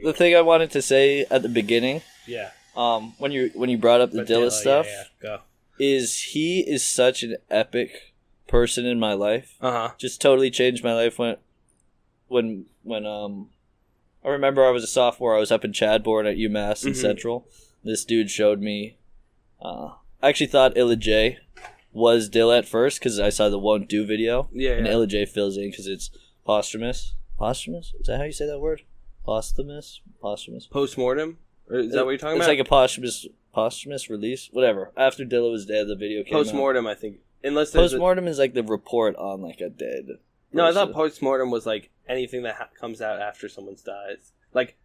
the thing I wanted to say at the beginning. Yeah. When you brought up the Dilla stuff, go. is he is such an epic person in my life. Just totally changed my life when I remember I was a sophomore. I was up in Chadbourne at UMass in Central. This dude showed me. I actually thought Illa J was Dilla at first because I saw the Won't Do video. Yeah. And Illa J fills in because it's posthumous. Posthumous? Is that how you say that word? Posthumous? Postmortem? Or is that what you're talking about? It's like a posthumous release. Whatever. After Dilla was dead, the video came Postmortem, I think. Unless postmortem is like the report on like a dead person. No, I thought postmortem was like anything that comes out after someone's dies. Like,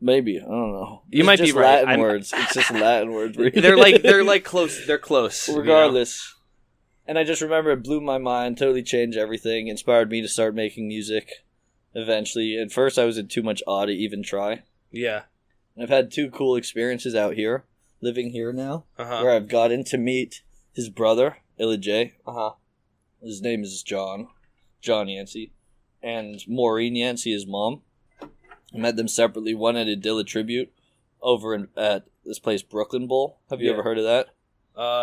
maybe, I don't know. You might be right. Latin words. It's just Latin words. They're like close. They're close. Regardless. You know? And I just remember it blew my mind, totally changed everything, inspired me to start making music eventually. At first I was in too much awe to even try. Yeah. And I've had 2 cool experiences out here, living here now, where I've gotten to meet his brother, Illa J. His name is John Yancey, and Maureen Yancey, his mom. I met them separately, one at a Dilla tribute over at this place, Brooklyn Bowl. Have you ever heard of that?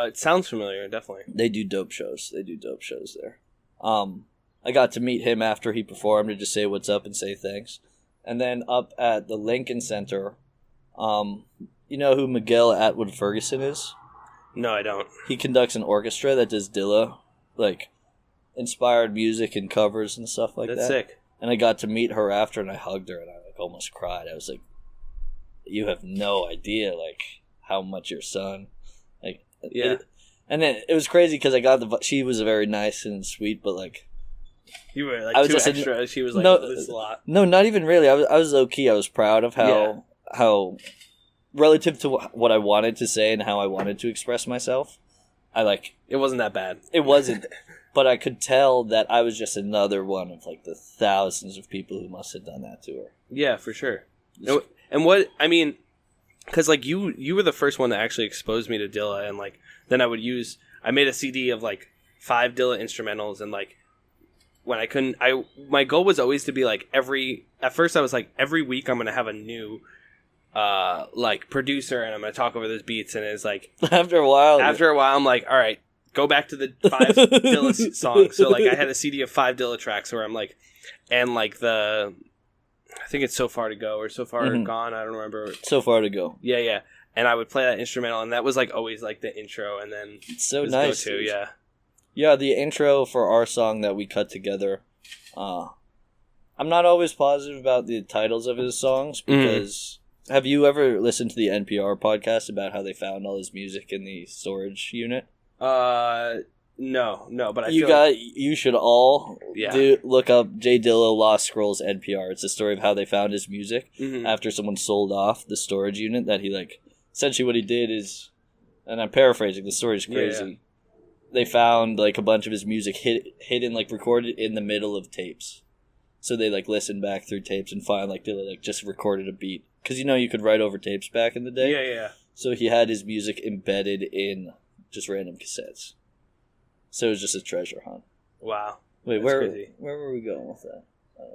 It sounds familiar, definitely. They do dope shows. There. I got to meet him after he performed to just say what's up and say thanks. And then up at the Lincoln Center, you know who Miguel Atwood Ferguson is? No, I don't. He conducts an orchestra that does Dilla, like, inspired music and covers and stuff like that. That's sick. And I got to meet her after, and I hugged her, and I like almost cried. I was like, "You have no idea, like, how much your son, like." Yeah. And then it was crazy because I got she was very nice and sweet, but like. You were like too extra. She was like, this is a lot. No, not even really. I was low key. I was proud of how relative to what I wanted to say and how I wanted to express myself. It wasn't that bad. It wasn't. But I could tell that I was just another one of like the thousands of people who must have done that to her. Yeah, for sure. And what I mean, because like you were the first one that actually exposed me to Dilla, and like then I made a CD of like 5 Dilla instrumentals, and like when I couldn't, my goal was always to be like at first I was like every week I'm gonna have a new like producer and I'm gonna talk over those beats, and it's like after a while I'm like, all right, go back to the 5 Dilla songs. So like I had a CD of 5 Dilla tracks where I'm like, and like I think it's So Far to Go or So Far Gone, I don't remember. So Far to Go. Yeah. And I would play that instrumental, and that was like always like the intro, and then it's so nice. Go-to, yeah. Yeah, the intro for our song that we cut together. I'm not always positive about the titles of his songs because have you ever listened to the NPR podcast about how they found all his music in the storage unit? No, but you should all look up J Dilla Lost Scrolls NPR. It's a story of how they found his music after someone sold off the storage unit that he like. Essentially, what he did is, and I'm paraphrasing. The story's crazy. Yeah. They found like a bunch of his music hidden, like recorded in the middle of tapes. So they like listened back through tapes and find like Dilla like just recorded a beat because you could write over tapes back in the day. Yeah. So he had his music embedded in just random cassettes. So it was just a treasure hunt. Wow. Wait, where were we going with that?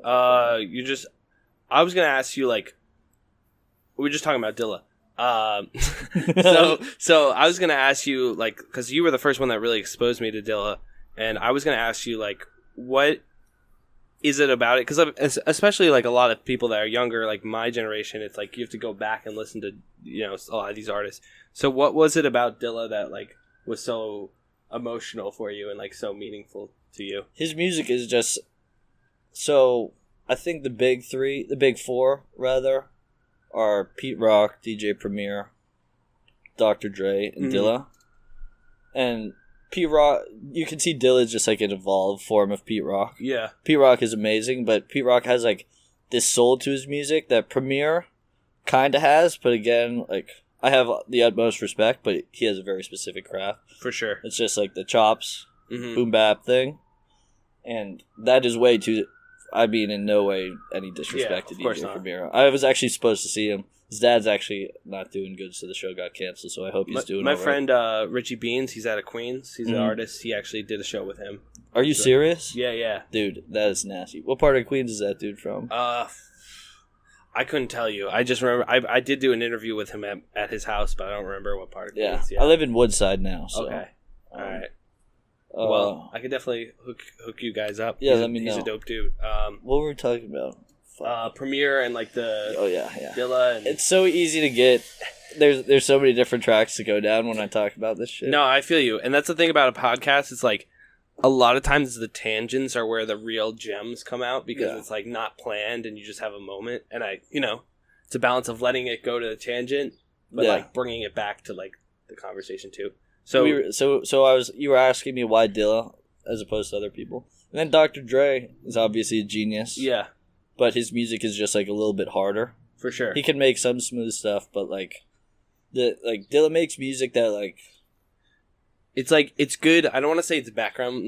I was gonna ask you like, we were just talking about Dilla. So I was gonna ask you like, because you were the first one that really exposed me to Dilla, and I was gonna ask you like, what is it about it? Because especially like a lot of people that are younger, like my generation, it's like you have to go back and listen to a lot of these artists. So what was it about Dilla that like was so emotional for you and like so meaningful to you? His music is just so. I think the big four rather, are Pete Rock, DJ Premier, Dr. Dre, and Dilla. And Pete Rock, you can see Dilla is just like an evolved form of Pete Rock. Yeah. Pete Rock is amazing, but Pete Rock has like this soul to his music that Premier kind of has, but again, like I have the utmost respect, but he has a very specific craft. For sure. It's just like the chops, boom bap thing. And that is way too... I mean, in no way any disrespect to DJ Premier. I was actually supposed to see him. His dad's actually not doing good, so the show got canceled, so I hope he's doing all right. My friend Richie Beans, he's out of Queens. He's an artist. He actually did a show with him. Are you serious? Yeah. Dude, that is nasty. What part of Queens is that dude from? I couldn't tell you. I just remember I did do an interview with him at his house, but I don't remember what part. Yeah, I live in Woodside now. So. Okay, all right. Well, I could definitely hook you guys up. Yeah, let me know. He's a dope dude. What were we talking about? Premiere and like the Dilla. And it's so easy to get. There's so many different tracks to go down when I talk about this shit. No, I feel you, and that's the thing about a podcast. It's like a lot of times the tangents are where the real gems come out because it's like not planned and you just have a moment. And it's a balance of letting it go to the tangent, but like bringing it back to like the conversation too. So you were asking me why Dilla as opposed to other people, and then Dr. Dre is obviously a genius. Yeah, but his music is just like a little bit harder. For sure, he can make some smooth stuff, but like Dilla makes music that like. It's like it's good. I don't want to say it's background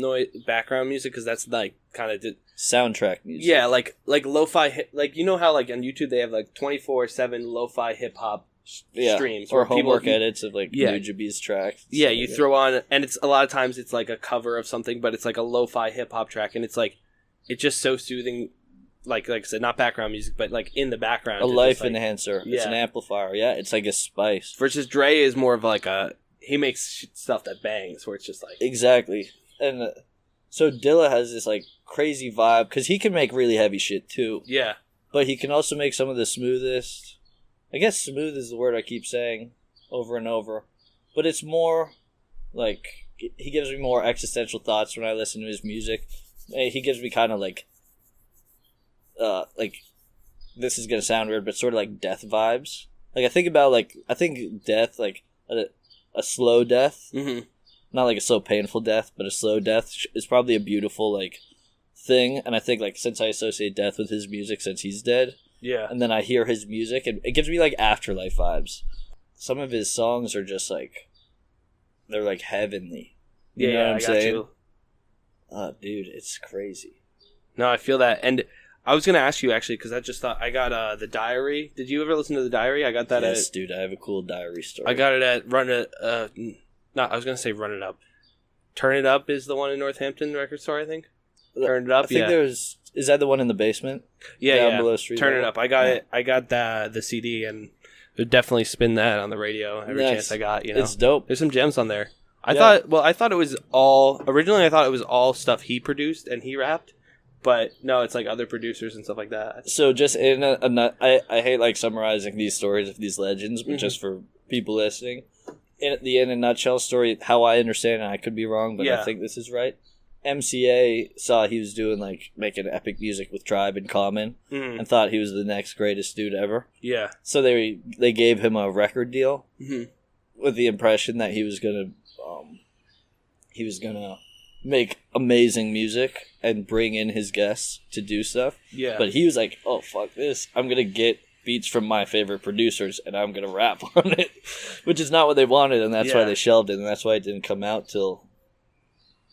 music because that's like kind of soundtrack music. Yeah, like lo-fi, like you know how like on YouTube they have like 24/7 lo-fi hip hop streams or homework edits of like Nujabee's tracks. Yeah, you throw on, and it's a lot of times it's like a cover of something, but it's like a lo-fi hip hop track, and it's like it's just so soothing. Like I said, not background music, but like in the background, a life enhancer. Yeah. It's an amplifier. Yeah, it's like a spice. Versus Dre is more of like he makes stuff that bangs, where it's just like exactly. And so Dilla has this like crazy vibe because he can make really heavy shit too. Yeah, but he can also make some of the smoothest. I guess smooth is the word I keep saying over and over, but it's more like he gives me more existential thoughts when I listen to his music. He gives me kind of like this is gonna sound weird, but sort of like death vibes. Like I think death like. A slow death, not like a slow painful death, but a slow death is probably a beautiful like thing. And I think like since I associate death with his music since he's dead, and then I hear his music and it gives me like afterlife vibes. Some of his songs are just like they're like heavenly. You know what I'm saying? Dude, it's crazy. No, I feel that, and I was gonna ask you actually because I just thought I got the Diary. Did you ever listen to the Diary? I got that. Yes, dude. I have a cool diary story. I got it at Run It. I was gonna say Run It Up. Turn It Up is the one in Northampton record store. I think. Turn It Up. I think there's. Is that the one in the basement? Yeah, below Street. Turn It Up. I got it. I got the CD and would definitely spin that on the radio every chance I got. You know, it's dope. There's some gems on there. I thought it was all originally. I thought it was all stuff he produced and he rapped. But no, it's like other producers and stuff like that. So just in I hate like summarizing these stories of these legends, but just for people listening, in a nutshell story, how I understand it, I could be wrong, but I think this is right. MCA saw he was doing like making epic music with Tribe and Common, and thought he was the next greatest dude ever. Yeah. So they gave him a record deal with the impression that he was gonna make amazing music and bring in his guests to do stuff. Yeah. But he was like, oh, fuck this. I'm going to get beats from my favorite producers and I'm going to rap on it, which is not what they wanted. And that's why they shelved it. And that's why it didn't come out till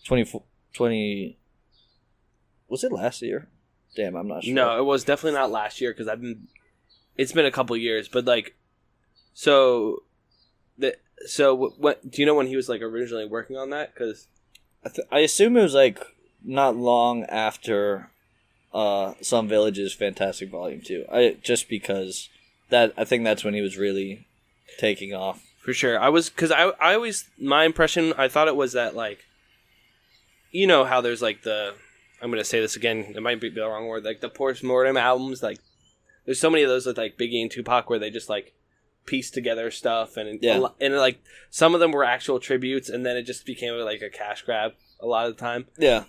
20. Was it last year? Damn, I'm not sure. No, it was definitely not last year because it's been a couple years. But like, so what, do you know when he was like originally working on that? Because I assume it was like not long after Some Village's Fantastic Volume 2. Just because I think that's when he was really taking off. For sure. I always, my impression, I thought it was that like, you know how there's like I'm going to say this again, it might be the wrong word, like the post-mortem albums, like there's so many of those with like Biggie and Tupac where they just like piece together stuff and like some of them were actual tributes and then it just became like a cash grab a lot of the time. Yeah.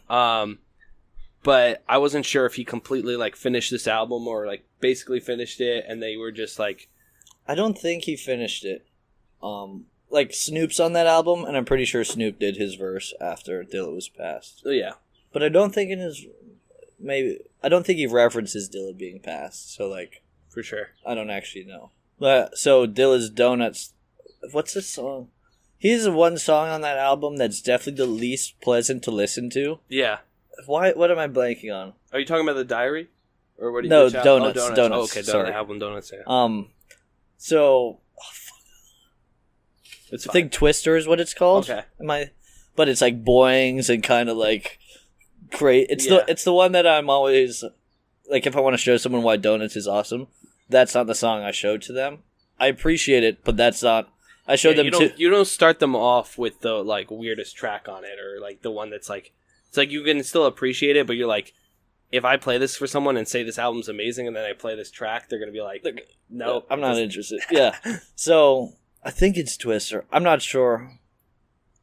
But I wasn't sure if he completely like finished this album or like basically finished it and they were just like I don't think he finished it. Like Snoop's on that album and I'm pretty sure Snoop did his verse after Dilla was passed. Oh yeah. But I don't think I don't think he references Dilla being passed. So like for sure. I don't actually know. So Dilla's Donuts, what's this song? He has one song on that album that's definitely the least pleasant to listen to. Yeah. Why? What am I blanking on? Are you talking about the Diary? Or what? No, Donuts. Oh, Donuts. Oh, okay, sorry. Album Donuts. Yeah. I think Twister is what it's called. Okay. But it's like boings and kind of like great. It's the one that I'm always like if I want to show someone why Donuts is awesome. that's not the song I showed to them. I appreciate it, but that's not. I showed them You don't start them off with the like weirdest track on it, or like the one that's like it's like you can still appreciate it, but you're like, if I play this for someone and say this album's amazing, and then I play this track, they're gonna be like, no, I'm not interested. Yeah. So I think it's Twister. I'm not sure.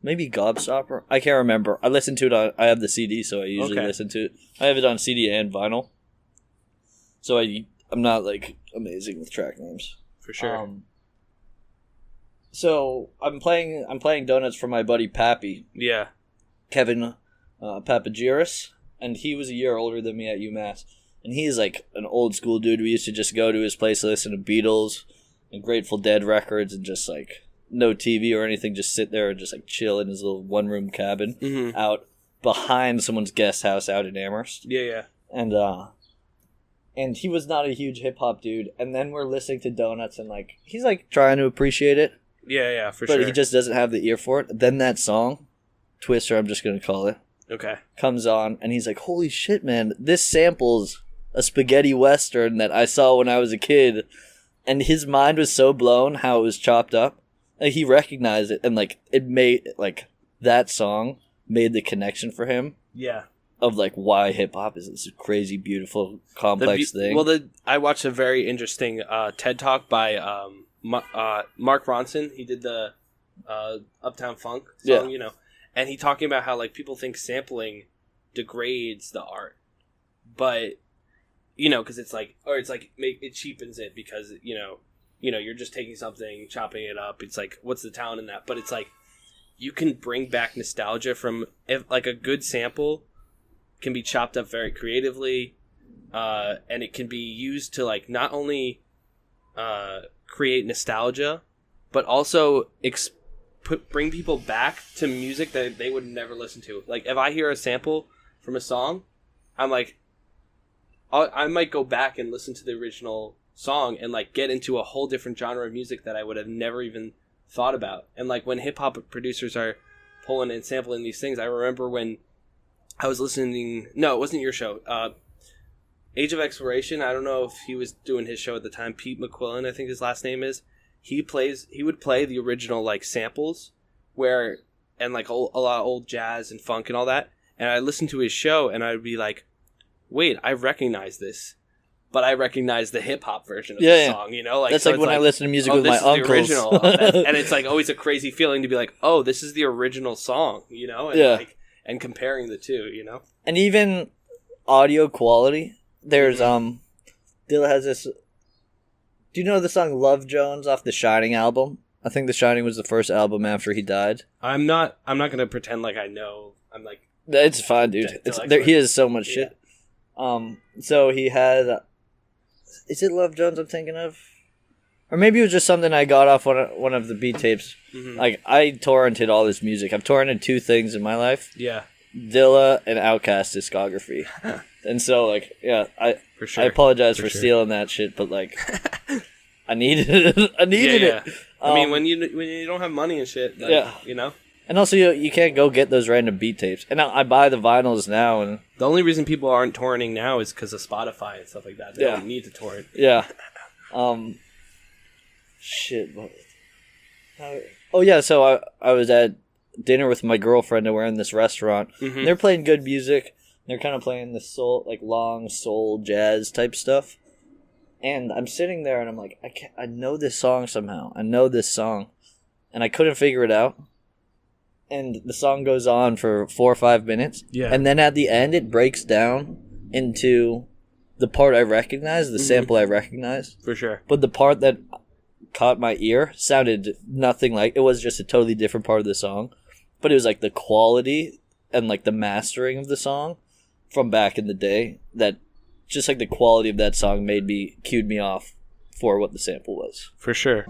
Maybe Gobstopper. I can't remember. I listened to it. I have the CD, so I usually listen to it. I have it on CD and vinyl. So I'm not like amazing with track names for sure. So I'm playing Donuts for my buddy Pappy. Yeah. Kevin Papagiris, and he was a year older than me at UMass. And he's like an old school dude. We used to just go to his place, listen to Beatles and Grateful Dead records, and just like no TV or anything, just sit there and just like chill in his little one-room cabin out behind someone's guest house out in Amherst. Yeah. And he was not a huge hip-hop dude. And then we're listening to Donuts, and like he's like trying to appreciate it. Yeah, for sure. But he just doesn't have the ear for it. Then that song, Twister, I'm just going to call it, comes on, and he's like, holy shit, man, this samples a spaghetti western that I saw when I was a kid. And his mind was so blown how it was chopped up. Like, he recognized it, and like it made, like, that song made the connection for him. Yeah. Of like why hip-hop is this crazy, beautiful, complex thing. Well, I watched a very interesting TED Talk by Mark Ronson. He did the Uptown Funk song, you know, and he talking about how like people think sampling degrades the art, but you know, because it's like, or it's like it cheapens it because you know you're just taking something, chopping it up. It's like, what's the talent in that? But it's like you can bring back nostalgia from like a good sample can be chopped up very creatively, and it can be used to like not only create nostalgia, but also bring people back to music that they would never listen to. Like if I hear a sample from a song, I'm like, I might go back and listen to the original song and like get into a whole different genre of music that I would have never even thought about. And like when hip hop producers are pulling and sampling these things, I remember when I was listening. No, it wasn't your show. Age of Exploration. I don't know if he was doing his show at the time. Pete McQuillan, I think his last name is. He would play the original like samples, and like a lot of old jazz and funk and all that. And I listened to his show and I'd be like, wait, I recognize this, but I recognize the hip hop version of the song. You know, like that's so like when I listen to music with my uncles. Original, and it's like always a crazy feeling to be like, oh, this is the original song. You know, and like, and comparing the two. You know, and even audio quality. There's Dilla has this. Do you know the song "Love Jones" off the Shining album? I think the Shining was the first album after he died. I'm not gonna pretend like I know. I'm like, it's fine, dude. He has so much shit. So he had. Is it Love Jones I'm thinking of? Or maybe it was just something I got off one of the beat tapes. Mm-hmm. Like, I torrented all this music. I've torrented two things in my life. Yeah. Dilla and Outkast discography. And so, like, I apologize for stealing that shit, but, like, I needed it. it. I mean, when you don't have money and shit, like, you know? And also, you can't go get those random beat tapes. And I buy the vinyls now. And the only reason people aren't torrenting now is because of Spotify and stuff like that. They don't need to torrent. Yeah. Shit. Oh, yeah, so I was at dinner with my girlfriend and we're in this restaurant. Mm-hmm. They're playing good music. They're kind of playing this soul, like long soul jazz type stuff. And I'm sitting there and I'm like, I know this song somehow. I know this song. And I couldn't figure it out. And the song goes on for 4 or 5 minutes. Yeah. And then at the end, it breaks down into the part I recognize, the sample I recognize. For sure. But the part that caught my ear sounded nothing like, it was just a totally different part of the song. But it was like the quality and like the mastering of the song from back in the day, that just like the quality of that song cued me off for what the sample was. For sure.